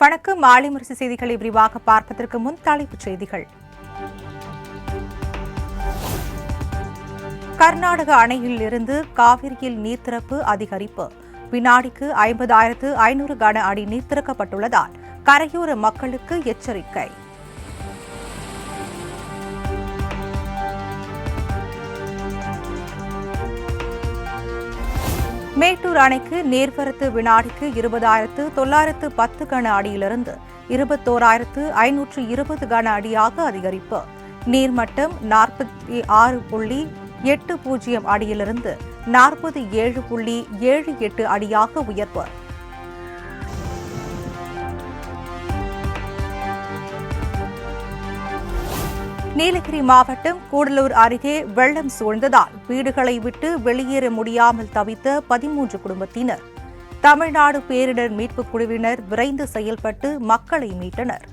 வணக்கம். மாலை முரசு செய்திகளை விரிவாக பார்ப்பதற்கு முன் தலைப்புச் செய்திகள். கர்நாடக அணையில் இருந்து காவிரியில் நீர்த்திறப்பு அதிகரிப்பு. வினாடிக்கு 50,500 கன அடி நீர் திறக்கப்பட்டுள்ளதால் கரையோர மக்களுக்கு எச்சரிக்கை. மேட்டூர் அணைக்கு நீர்வரத்து வினாடிக்கு 20,910 கன அடியிலிருந்து 21,520 கன அடியாக அதிகரிப்பு. நீர்மட்டம் 46.80 அடியிலிருந்து 47.78 அடியாக உயர்வு. நீலகிரி மாவட்டம் கூடலூர் அருகே வெள்ளம் சூழ்ந்ததால் வீடுகளை விட்டு வெளியேற முடியாமல் தவித்த 13 குடும்பத்தினர். தமிழ்நாடு பேரிடர் மீட்புக் குழுவினர் விரைந்து செயல்பட்டு மக்களை மீட்டனர்.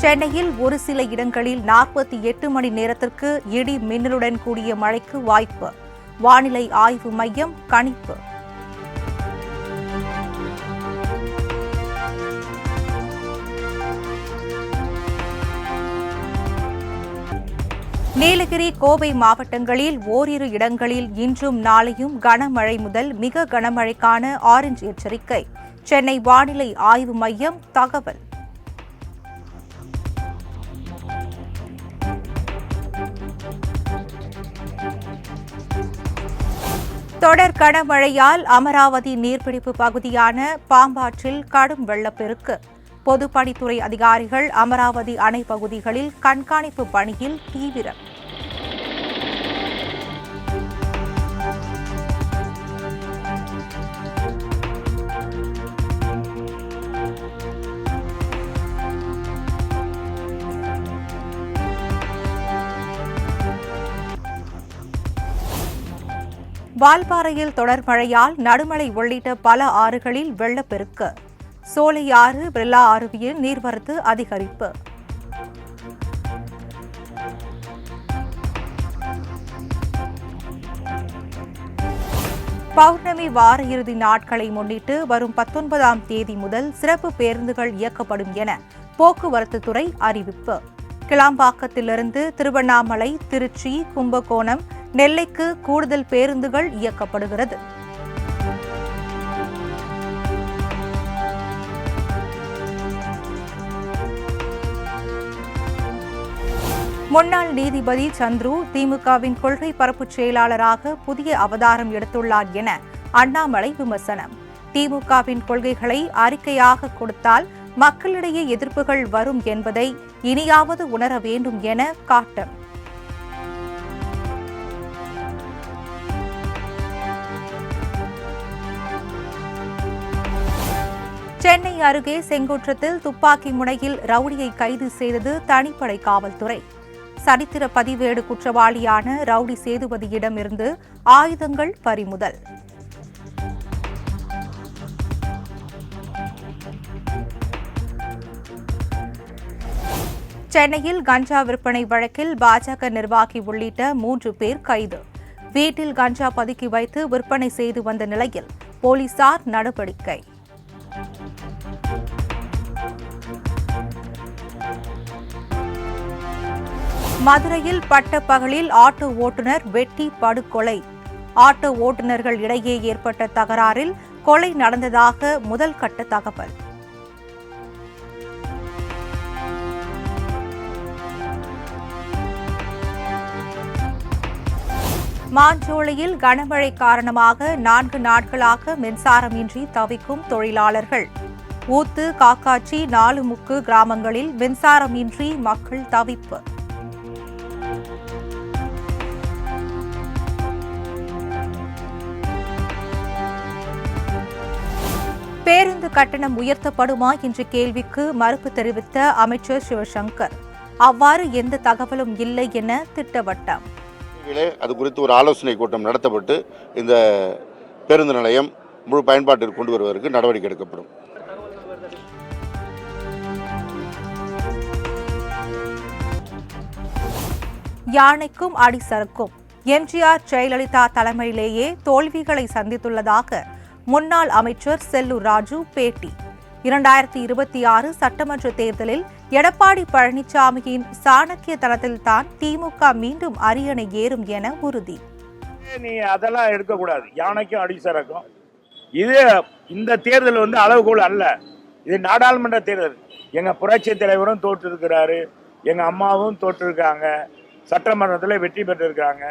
சென்னையில் ஒரு சில இடங்களில் 48 மணி நேரத்திற்கு இடி மின்னலுடன் கூடிய மழைக்கு வாய்ப்பு. வானிலை ஆய்வு மையம் கணிப்பு. நீலகிரி, கோவை மாவட்டங்களில் ஓரிரு இடங்களில் இன்றும் நாளையும் கனமழை முதல் மிக கனமழைக்கான ஆரஞ்சு எச்சரிக்கை. சென்னை வானிலை ஆய்வு மையம் தகவல். தொடர் கனமழையால் அமராவதி நீர்பிடிப்பு பகுதியான பாம்பாற்றில் கடும் வெள்ளப்பெருக்கு. பொதுப்பணித்துறை அதிகாரிகள் அமராவதி அணை பகுதிகளில் கண்காணிப்பு பணியில் தீவிரம். வால்பாறையில் தொடர் மழையால் நடுமலை உள்ளிட்ட பல ஆறுகளில் வெள்ளப்பெருக்கு. சோலையாறு, பிர்லா அருவியில் நீர்வரத்து அதிகரிப்பு. பௌர்ணமி வார இறுதி நாட்களை முன்னிட்டு வரும் 19ஆம் தேதி முதல் சிறப்பு பேருந்துகள் இயக்கப்படும் என போக்குவரத்துத்துறை அறிவிப்பு. கிளாம்பாக்கத்திலிருந்து திருவண்ணாமலை, திருச்சி, கும்பகோணம், நெல்லைக்கு கூடுதல் பேருந்துகள் இயக்கப்படுகிறது. முன்னாள் நீதிபதி சந்துரு திமுகவின் கொள்கை பரப்பு செயலாளராக புதிய அவதாரம் எடுத்துள்ளார் என அண்ணாமலை விமர்சனம். திமுகவின் கொள்கைகளை அறிக்கையாக கொடுத்தால் மக்களிடையே எதிர்ப்புகள் வரும் என்பதை இனியாவது உணர வேண்டும் என காட்டம். சென்னை அருகே செங்குன்றத்தில் துப்பாக்கி முனையில் ரவுடியை கைது செய்தது தனிப்படை காவல்துறை. சரித்திர பதிவேடு குற்றவாளியான ரவுடி சேதுபதியிடமிருந்து ஆயுதங்கள் பறிமுதல். சென்னையில் கஞ்சா விற்பனை வழக்கில் பாஜக நிர்வாகி உள்ளிட்ட 3 பேர் கைது. வீட்டில் கஞ்சா பதுக்கி வைத்து விற்பனை செய்து வந்த நிலையில் போலீசார் நடவடிக்கை. மதுரையில் பட்டப்பகலில் ஆட்டோ ஓட்டுநர் வெட்டி படுகொலை. ஆட்டோ ஓட்டுநர்கள் இடையே ஏற்பட்ட தகராறில் கொலை நடந்ததாக முதல் கட்ட தகவல். மாஞ்சோலையில் கனமழை காரணமாக 4 நாட்களாக மின்சாரமின்றி தவிக்கும் தொழிலாளர்கள். ஊத்து, காக்காட்சி, நாலுமுக்கு கிராமங்களில் மின்சாரமின்றி மக்கள் தவிப்பு. பேருந்து கட்டணம் உயர்த்தப்படுமா என்ற கேள்விக்கு மறுப்பு தெரிவித்த அமைச்சர் சிவசங்கர், அவ்வாறு எந்த தகவலும் இல்லை என திட்டவட்டம். அது குறித்து ஒரு ஆலோசனை கூட்டம் நடத்தப்பட்டு இந்த பேருந்து நிலையம் முழு பயன்பாட்டிற்கு கொண்டு வருவதற்கு நடவடிக்கை எடுக்கப்படும். யானைக்கும் அடிசறுக்கும் எம்ஜிஆர் ஜெயலலிதா தலைமையிலேயே தோல்விகளை சந்தித்துள்ளதாக முன்னாள் அமைச்சர் செல்லூர் ராஜு பேட்டி. 2026 சட்டமன்ற தேர்தலில் எடப்பாடி பழனிசாமியின் சாணக்கிய தளத்தில்தான் திமுக மீண்டும் அரியணை ஏறும் என உறுதி. நீ அதெல்லாம் எடுக்கக்கூடாது. யானைக்கும் அடிசரக்கும் இது இந்த தேர்தல் அளவுகோல் அல்ல. இது நாடாளுமன்ற தேர்தல். எங்க புரட்சி தலைவரும் தோற்று இருக்கிறாரு, எங்க அம்மாவும் தோற்று இருக்காங்க, சட்டமன்றத்தில் வெற்றி பெற்றிருக்காங்க.